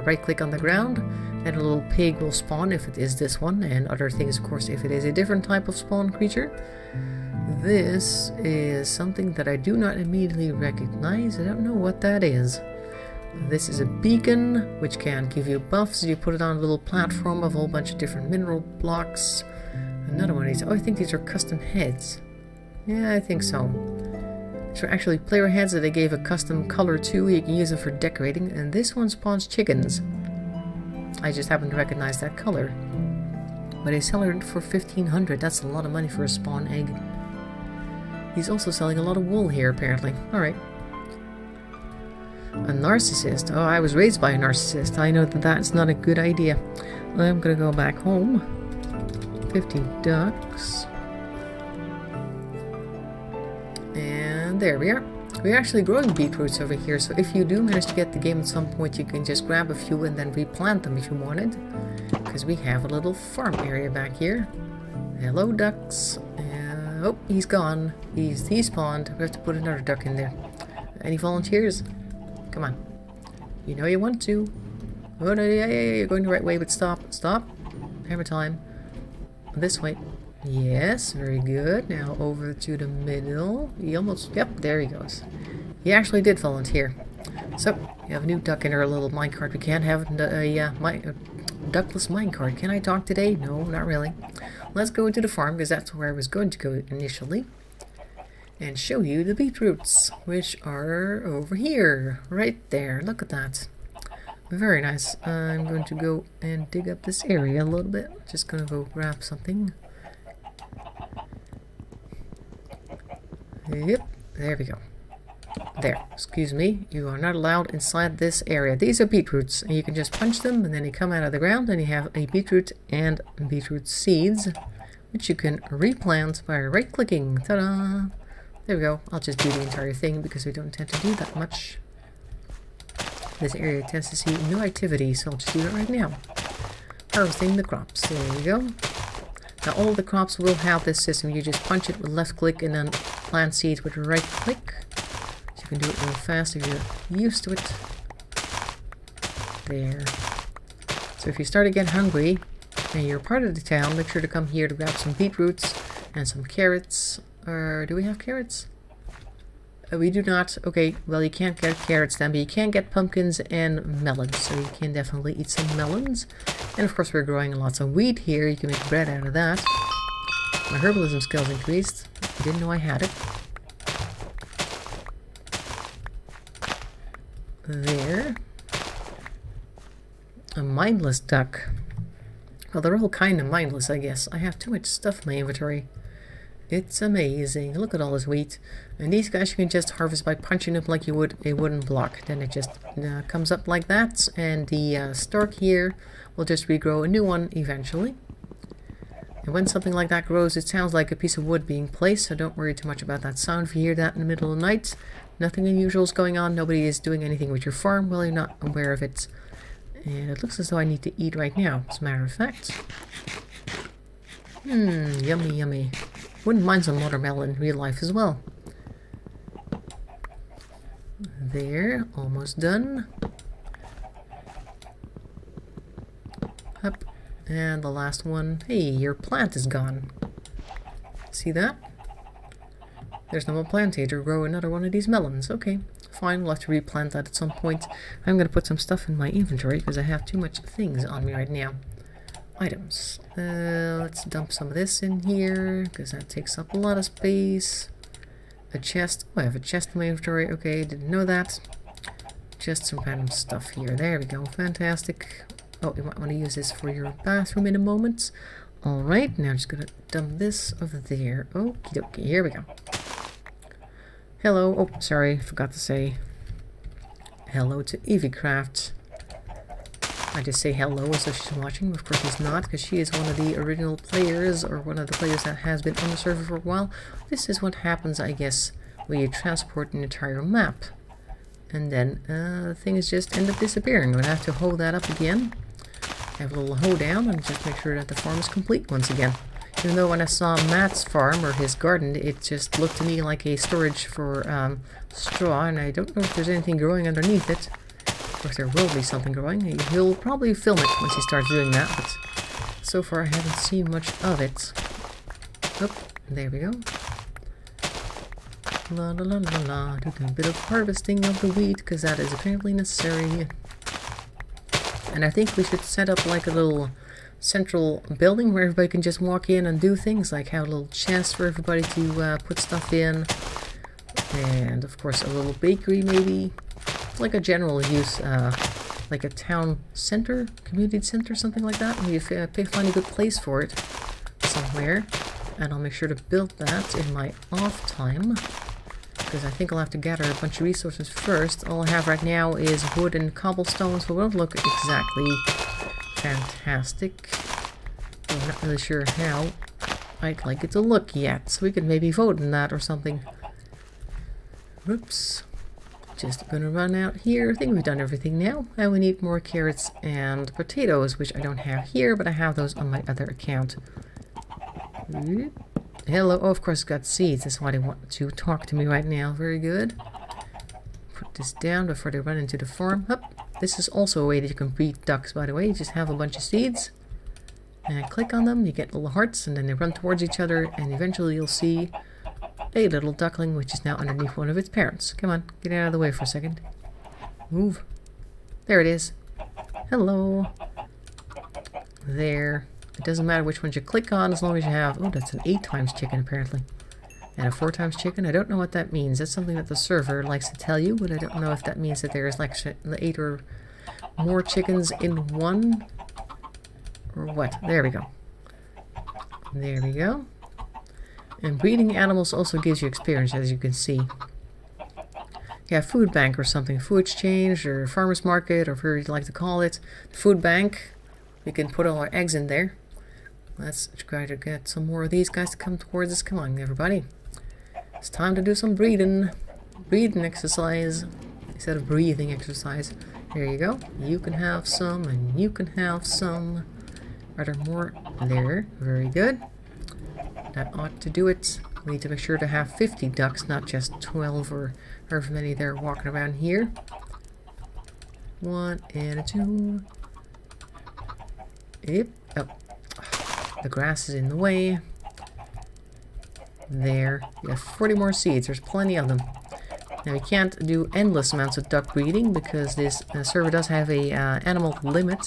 right click on the ground, and a little pig will spawn if it is this one, and other things of course if it is a different type of spawn creature. This is something that I do not immediately recognize. I don't know what that is. This is a beacon which can give you buffs. You put it on a little platform of a whole bunch of different mineral blocks. Another one of these. Oh, I think these are custom heads. Yeah, I think so. These are actually player heads that they gave a custom color to. You can use them for decorating. And this one spawns chickens. I just happen to recognize that color. But they sell it for 1,500. That's a lot of money for a spawn egg. He's also selling a lot of wool here, apparently. Alright. A narcissist. Oh, I was raised by a narcissist. I know that that's not a good idea. I'm gonna go back home. 50 ducks. And there we are. We're actually growing beetroots over here, so if you do manage to get the game at some point, you can just grab a few and then replant them if you wanted. Because we have a little farm area back here. Hello, ducks. Oh, he's gone. He spawned. We have to put another duck in there. Any volunteers? Come on. You know you want to. Oh, no, yeah, you're going the right way, but stop. Stop. Hammer time. This way. Yes, very good. Now over to the middle. He almost... Yep, there he goes. He actually did volunteer. So, we have a new duck in our little minecart. We can't have a Duckless minecart. Can I talk today? No, not really. Let's go into the farm, because that's where I was going to go initially. And show you the beetroots, which are over here. Right there. Look at that. Very nice. I'm going to go and dig up this area a little bit. Just gonna go grab something. Yep, there we go. There, excuse me, you are not allowed inside this area. These are beetroots, and you can just punch them, and then they come out of the ground, and you have a beetroot and beetroot seeds, which you can replant by right-clicking. Ta-da! There we go. I'll just do the entire thing, because we don't tend to do that much. This area tends to see no activity, so I'll just do it right now. Harvesting the crops. There we go. Now all the crops will have this system. You just punch it with left click and then plant seeds with right click. So you can do it real fast if you're used to it. There. So if you start to get hungry and you're part of the town, make sure to come here to grab some beetroots and some carrots. Or do we have carrots? We do not. Okay, well you can't get carrots then, but you can get pumpkins and melons, so you can definitely eat some melons. And of course we're growing lots of wheat here. You can make bread out of that. My herbalism skills increased. I didn't know I had it. There. A mindless duck. Well, they're all kind of mindless, I guess. I have too much stuff in my inventory. It's amazing. Look at all this wheat. And these guys you can just harvest by punching them like you would a wooden block. Then it just comes up like that. And the stalk here will just regrow a new one eventually. And when something like that grows, it sounds like a piece of wood being placed. So don't worry too much about that sound. If you hear that in the middle of the night, nothing unusual is going on. Nobody is doing anything with your farm. Well, you're not aware of it. And it looks as though I need to eat right now, as a matter of fact. Yummy, yummy. Wouldn't mind some watermelon in real life as well. There, almost done. Up. And the last one. Hey, your plant is gone. See that? There's no more plant here to grow another one of these melons. Okay, fine, we'll have to replant that at some point. I'm going to put some stuff in my inventory because I have too much things on me right now. Items. Let's dump some of this in here because that takes up a lot of space. A chest. Oh, I have a chest in my inventory. Okay, didn't know that. Just some random stuff here. There we go. Fantastic. Oh, you might want to use this for your bathroom in a moment. Alright, now I'm just going to dump this over there. Okie dokie. Here we go. Hello. Oh, sorry. Forgot to say hello to EavyCraft. I just say hello as if she's watching. Of course she's not, because she is one of the original players, or one of the players that has been on the server for a while. This is what happens, I guess, when you transport an entire map. And then the things just end up disappearing. I'm going to have to hoe that up again. Have a little hoe down and just make sure that the farm is complete once again. Even though when I saw Matt's farm, or his garden, it just looked to me like a storage for straw, and I don't know if there's anything growing underneath it. Or if there will be something growing. He'll probably film it once he starts doing that, but so far I haven't seen much of it. Oh, there we go. La la la la la. Do a bit of harvesting of the wheat, because that is apparently necessary. And I think we should set up like a little central building where everybody can just walk in and do things, like have a little chest for everybody to put stuff in. And of course a little bakery maybe. Like a general use, like a town center, community center, something like that. Maybe find a good place for it somewhere. And I'll make sure to build that in my off time, because I think I'll have to gather a bunch of resources first. All I have right now is wood and cobblestone, so it won't look exactly fantastic. I'm not really sure how I'd like it to look yet, so we could maybe vote on that or something. Whoops. Just gonna run out here. I think we've done everything now. And we need more carrots and potatoes, which I don't have here, but I have those on my other account. Hello. Oh, of course, it's got seeds. That's why they want to talk to me right now. Very good. Put this down before they run into the farm. Hup. This is also a way that you can breed ducks, by the way. You just have a bunch of seeds. And click on them. You get little hearts, and then they run towards each other. And eventually you'll see a little duckling, which is now underneath one of its parents. Come on, get out of the way for a second. Move. There it is. Hello. There. It doesn't matter which ones you click on as long as you have... Oh, that's an 8 times chicken apparently. And a 4 times chicken. I don't know what that means. That's something that the server likes to tell you, but I don't know if that means that there's like 8 or more chickens in one. Or what? There we go. There we go. And breeding animals also gives you experience, as you can see. Yeah, food bank or something. Food exchange or farmer's market, or whatever you'd like to call it. The food bank. We can put all our eggs in there. Let's try to get some more of these guys to come towards us. Come on, everybody. It's time to do some breeding. Breeding exercise. Instead of breathing exercise. Here you go. You can have some, and you can have some. Are there more? There. Very good. That ought to do it. We need to make sure to have 50 ducks, not just 12 or however many they're walking around here. 1 and a 2. Yep. Oh. The grass is in the way. There. You have 40 more seeds. There's plenty of them. Now we can't do endless amounts of duck breeding because this server does have a animal limit.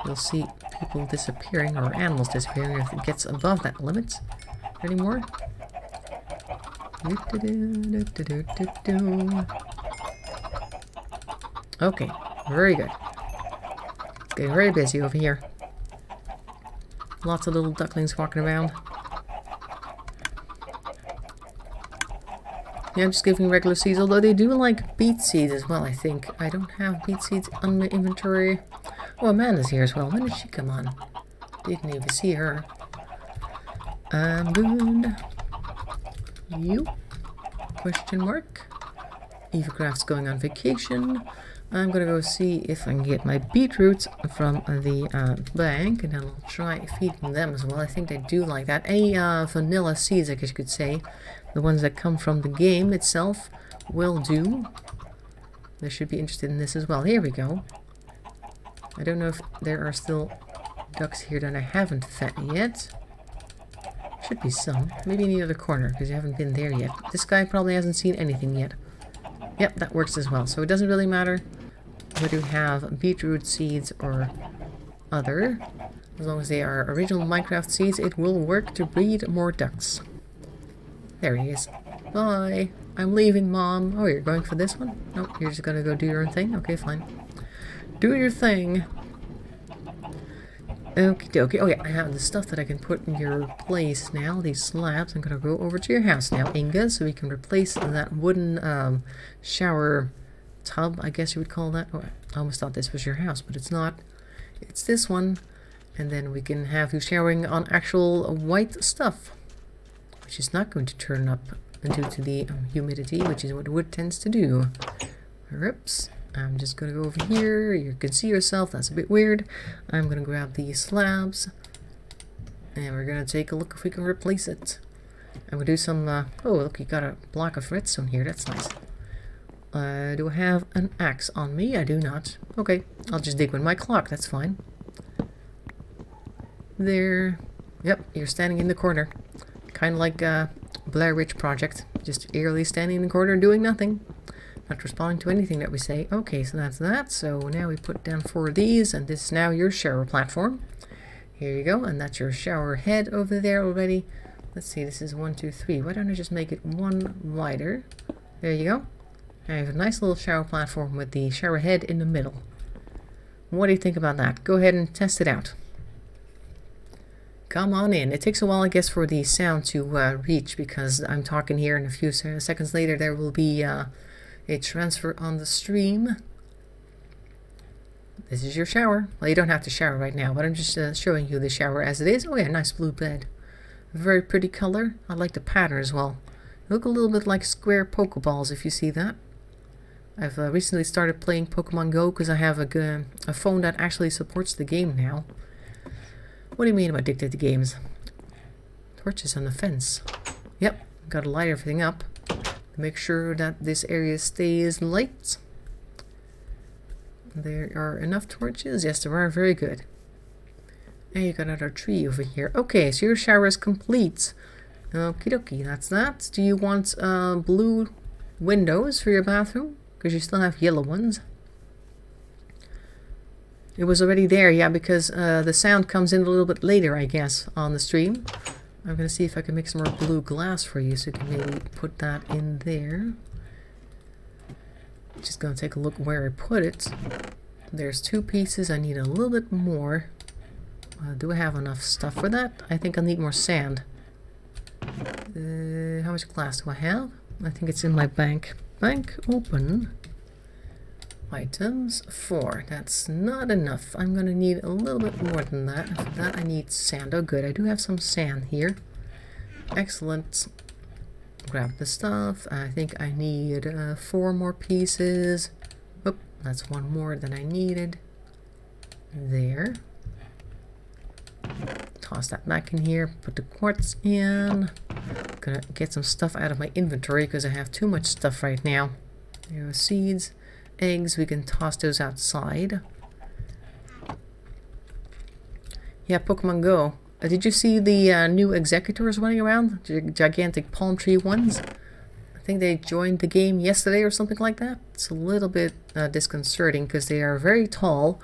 You'll see people disappearing or animals disappearing if it gets above that limit. Any more? Okay, very good. Getting very busy over here. Lots of little ducklings walking around. Yeah, I'm just giving regular seeds, although they do like beet seeds as well, I think. I don't have beet seeds on my inventory. Oh, Amanda's here as well. When did she come on? Didn't even see her. I'm good. You? Question mark. Evacraft's going on vacation. I'm gonna go see if I can get my beetroots from the bank, and then I'll try feeding them as well. I think they do like that. Any vanilla seeds, I guess you could say. The ones that come from the game itself will do. They should be interested in this as well. Here we go. I don't know if there are still ducks here that I haven't fed yet. Should be some. Maybe in the other corner, because you haven't been there yet. This guy probably hasn't seen anything yet. Yep, that works as well. So it doesn't really matter whether you have beetroot seeds or other. As long as they are original Minecraft seeds, it will work to breed more ducks. There he is. Bye. I'm leaving, Mom. Oh, you're going for this one? Nope, you're just gonna go do your own thing? Okay, fine. Do your thing. Okie dokie. Oh yeah, I have the stuff that I can put in your place now. These slabs. I'm gonna go over to your house now, Inga, so we can replace that wooden shower tub, I guess you would call that. Oh, I almost thought this was your house, but it's not. It's this one. And then we can have you showering on actual white stuff, which is not going to turn up due to the humidity, which is what wood tends to do. Oops. I'm just going to go over here. You can see yourself. That's a bit weird. I'm going to grab these slabs. And we're going to take a look if we can replace it. I'm going to do some... oh, look, you got a block of redstone here. That's nice. Do I have an axe on me? I do not. Okay, I'll just dig with my clock. That's fine. There. Yep, you're standing in the corner. Kind of like Blair Witch Project. Just eerily standing in the corner doing nothing. Not responding to anything that we say. Okay, so that's that. So now we put down 4 of these, and this is now your shower platform. Here you go, and that's your shower head over there already. Let's see, this is 1, 2, 3. Why don't I just make it 1 wider? There you go. I have a nice little shower platform with the shower head in the middle. What do you think about that? Go ahead and test it out. Come on in. It takes a while, I guess, for the sound to reach, because I'm talking here, and a few seconds later there will be a transfer on the stream. This is your shower. Well, you don't have to shower right now, but I'm just showing you the shower as it is. Oh yeah, nice blue bed. Very pretty color. I like the pattern as well. They look a little bit like square Pokeballs, if you see that. I've recently started playing Pokemon Go because I have a phone that actually supports the game now. What do you mean I'm addicted to games? Torches on the fence. Yep, gotta light everything up. Make sure that this area stays light. There are enough torches. Yes, there are. Very good. And you got another tree over here. Okay, so your shower is complete. Okie dokie, that's that. Do you want blue windows for your bathroom? Because you still have yellow ones. It was already there, yeah, because the sound comes in a little bit later, I guess, on the stream. I'm going to see if I can make some more blue glass for you, so you can maybe put that in there. Just going to take a look where I put it. There's 2 pieces. I need a little bit more. Do I have enough stuff for that? I think I'll need more sand. How much glass do I have? I think it's in my bank. Bank open. Items 4. That's not enough. I'm going to need a little bit more than that. For that I need sand. Oh good, I do have some sand here. Excellent. Grab the stuff. I think I need 4 more pieces. Oh, that's 1 more than I needed. There. Toss that back in here. Put the quartz in. Gonna get some stuff out of my inventory because I have too much stuff right now. There are seeds. Eggs, we can toss those outside. Yeah, Pokemon Go. Did you see the new executors running around? Gigantic palm tree ones? I think they joined the game yesterday or something like that. It's a little bit disconcerting because they are very tall.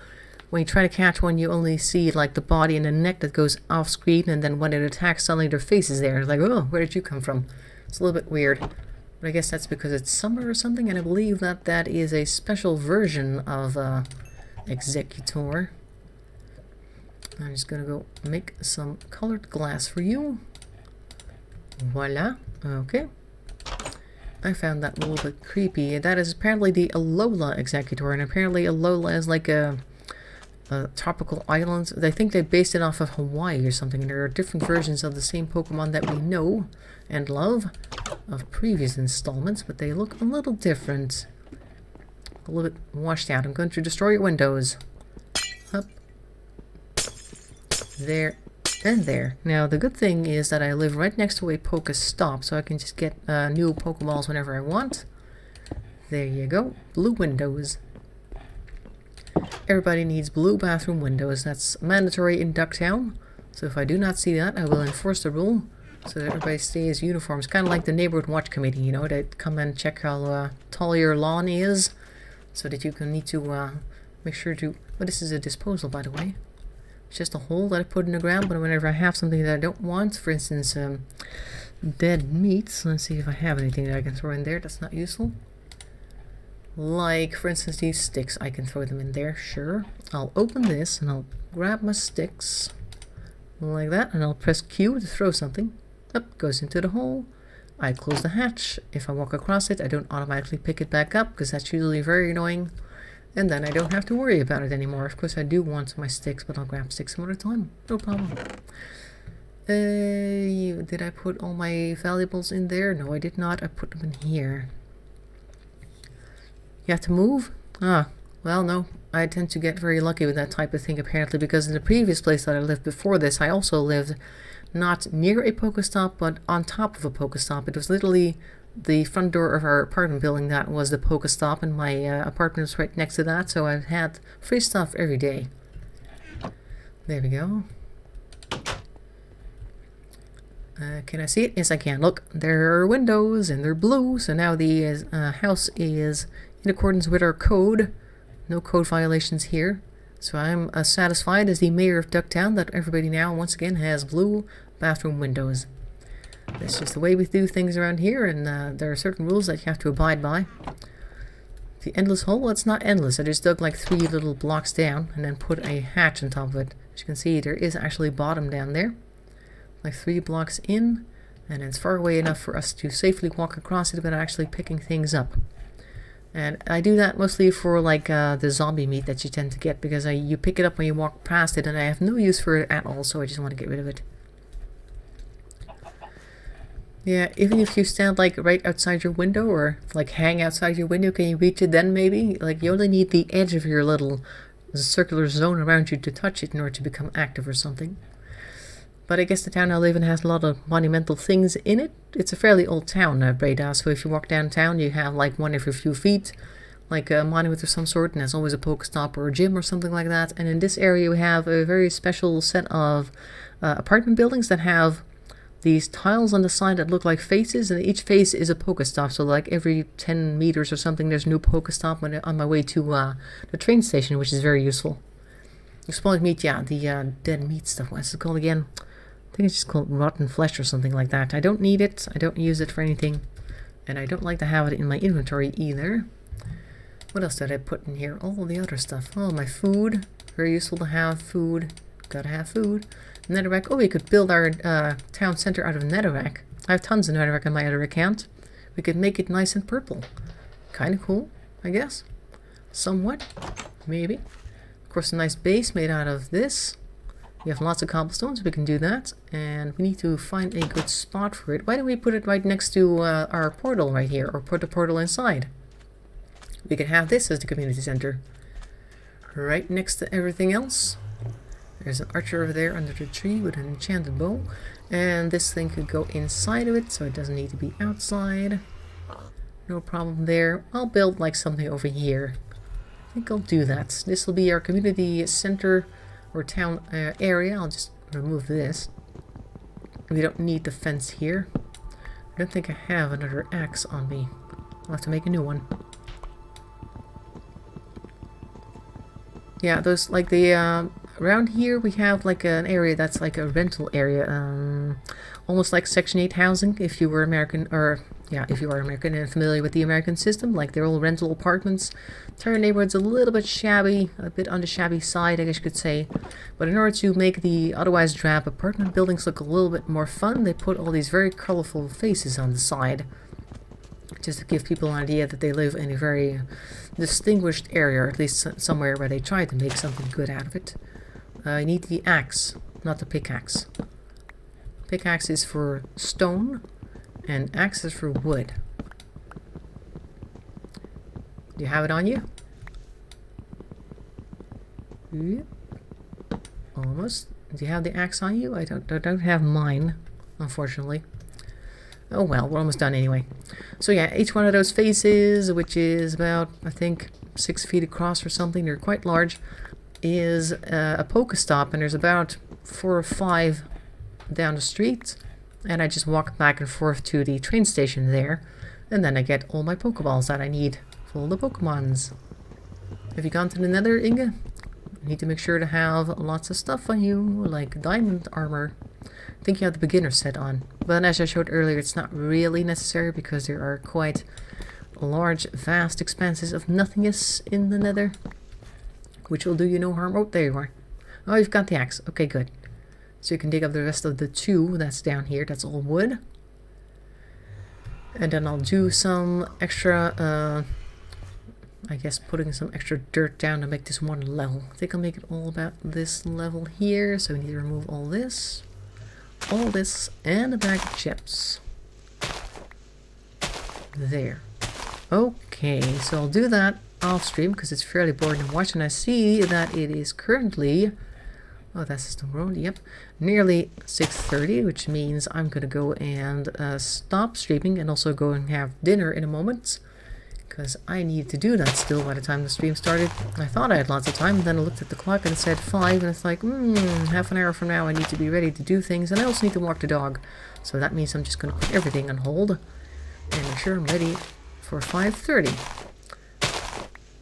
When you try to catch one, you only see like the body and the neck that goes off screen, and then when it attacks, suddenly their face is there. It's like, oh, where did you come from? It's a little bit weird. But I guess that's because it's summer or something, and I believe that that is a special version of Executor. I'm just gonna go make some colored glass for you. Voila. Okay. I found that a little bit creepy. That is apparently the Alola Executor, and apparently Alola is like a tropical island. I think they based it off of Hawaii or something, and there are different versions of the same Pokemon that we know and love of previous installments, but they look a little different. A little bit washed out. I'm going to destroy your windows. Up. There. And there. Now, the good thing is that I live right next to a Pokestop, so I can just get new Pokeballs whenever I want. There you go. Blue windows. Everybody needs blue bathroom windows. That's mandatory in Ducktown. So if I do not see that, I will enforce the rule so that everybody stays uniform. It's kind of like the neighborhood watch committee, you know, they come and check how tall your lawn is, so that you can need to make sure to... Well, this is a disposal, by the way. It's just a hole that I put in the ground, but whenever I have something that I don't want, for instance, dead meat. Let's see if I have anything that I can throw in there that's not useful. Like, for instance, these sticks. I can throw them in there, sure. I'll open this and I'll grab my sticks like that, and I'll press Q to throw something. Up goes into the hole. I close the hatch. If I walk across it, I don't automatically pick it back up because that's usually very annoying. And then I don't have to worry about it anymore. Of course, I do want my sticks, but I'll grab sticks some other time. No problem. Did I put all my valuables in there? No, I did not. I put them in here. You have to move? Ah, well, no. I tend to get very lucky with that type of thing, apparently, because in the previous place that I lived before this, I also lived not near a Pokestop, but on top of a Pokestop. It was literally the front door of our apartment building that was the Pokestop, and my apartment was right next to that, so I had free stuff every day. There we go. Can I see it? Yes, I can. Look, there are windows, and they're blue, so now the house is in accordance with our code. No code violations here. So I'm satisfied as the mayor of Ducktown that everybody now, once again, has blue bathroom windows. That's just the way we do things around here, and there are certain rules that you have to abide by. The endless hole? Well, it's not endless. I just dug like 3 little blocks down and then put a hatch on top of it. As you can see, there is actually bottom down there. Like 3 blocks in, and it's far away enough for us to safely walk across it without actually picking things up. And I do that mostly for like the zombie meat that you tend to get, because you pick it up when you walk past it, and I have no use for it at all, so I just want to get rid of it. Yeah, even if you stand like right outside your window, or like hang outside your window, can you reach it then maybe? Like you only need the edge of your little circular zone around you to touch it in order to become active or something. But I guess the town I live in has a lot of monumental things in it. It's a fairly old town, Breda, so if you walk downtown you have like one every few feet, like a monument of some sort, and there's always a Pokestop or a gym or something like that. And in this area we have a very special set of apartment buildings that have these tiles on the side that look like faces, and each face is a Pokestop. So like every 10 meters or something there's a new Pokestop on my way to the train station, which is very useful. Spoiled meat, yeah, the dead meat stuff. What's it called again? I think it's just called rotten flesh or something like that. I don't need it. I don't use it for anything. And I don't like to have it in my inventory either. What else did I put in here? All the other stuff. Oh, my food. Very useful to have food. Gotta have food. Netherrack. Oh, we could build our town center out of netherrack. I have tons of netherrack on my other account. We could make it nice and purple. Kind of cool, I guess. Somewhat. Maybe. Of course, a nice base made out of this. We have lots of cobblestones. We can do that. And we need to find a good spot for it. Why don't we put it right next to our portal right here? Or put the portal inside. We could have this as the community center. Right next to everything else. There's an archer over there under the tree with an enchanted bow. And this thing could go inside of it, so it doesn't need to be outside. No problem there. I'll build like something over here. I think I'll do that. This will be our community center or town area. I'll just remove this. We don't need the fence here. I don't think I have another axe on me. I'll have to make a new one. Yeah, those, like the, around here we have like an area that's like a rental area. Almost like Section 8 housing if you were American, or yeah, if you are American and familiar with the American system. Like they're all rental apartments. Our neighborhood's a little bit shabby, a bit on the shabby side, I guess you could say. But in order to make the otherwise drab apartment buildings look a little bit more fun, they put all these very colorful faces on the side. Just to give people an idea that they live in a very distinguished area, or at least somewhere where they try to make something good out of it. I need the axe, not the pickaxe. Pickaxe is for stone, and axe is for wood. Do you have it on you? Yep. Almost. Do you have the axe on you? I don't have mine, unfortunately. Oh well, we're almost done anyway. So yeah, each one of those faces, which is about, I think, 6 feet across or something, they're quite large, is a Pokestop, and there's about 4 or 5 down the street. And I just walk back and forth to the train station there, and then I get all my Pokeballs that I need for all the Pokemons. Have you gone to the Nether, Inge? You need to make sure to have lots of stuff on you, like diamond armor. I think you have the beginner set on. But as I showed earlier, it's not really necessary because there are quite large, vast expanses of nothingness in the Nether, which will do you no harm. Oh, there you are. Oh, you've got the axe. Okay, good. So you can dig up the rest of the 2 that's down here. That's all wood. And then I'll do some extra, I guess putting some extra dirt down to make this one level. I think I'll make it all about this level here. So we need to remove all this, and a bag of chips. There. Okay, so I'll do that off stream because it's fairly boring to watch, and I see that it is currently, oh, that's the road, yep, nearly 6:30, which means I'm gonna go and stop streaming and also go and have dinner in a moment, because I need to do that still by the time the stream started. I thought I had lots of time, and then I looked at the clock and it said 5, and it's like, half an hour from now I need to be ready to do things, and I also need to walk the dog. So that means I'm just going to put everything on hold and make sure I'm ready for 5:30.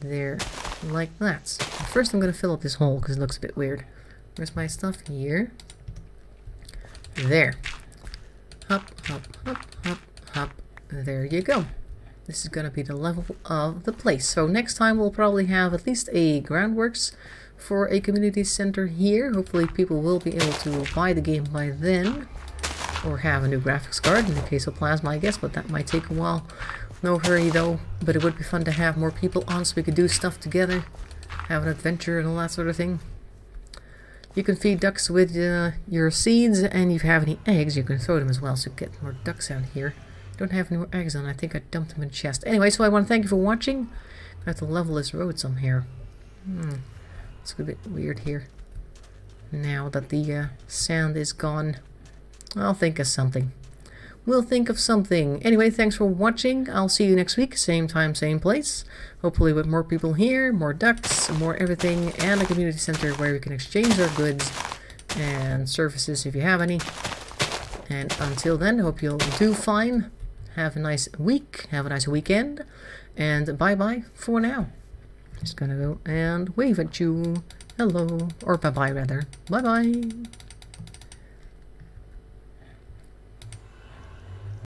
There, like that. First I'm going to fill up this hole because it looks a bit weird. Where's my stuff? Here. There. Hop, hop, hop, hop, hop. There you go. This is going to be the level of the place. So next time we'll probably have at least a groundworks for a community center here. Hopefully people will be able to buy the game by then. Or have a new graphics card in the case of Plasma, I guess. But that might take a while. No hurry though. But it would be fun to have more people on so we could do stuff together. Have an adventure and all that sort of thing. You can feed ducks with your seeds. And if you have any eggs, you can throw them as well. So get more ducks out here. Don't have any more eggs on. I think I dumped them in chest. Anyway, so I want to thank you for watching. I have to level this road some here. It's a bit weird here. Now that the sand is gone, I'll think of something. We'll think of something. Anyway, thanks for watching. I'll see you next week. Same time, same place. Hopefully with more people here, more ducks, more everything, and a community center where we can exchange our goods and services if you have any. And until then, I hope you'll do fine. Have a nice week, have a nice weekend, and bye-bye for now. Just gonna go and wave at you. Hello. Or bye-bye, rather. Bye-bye.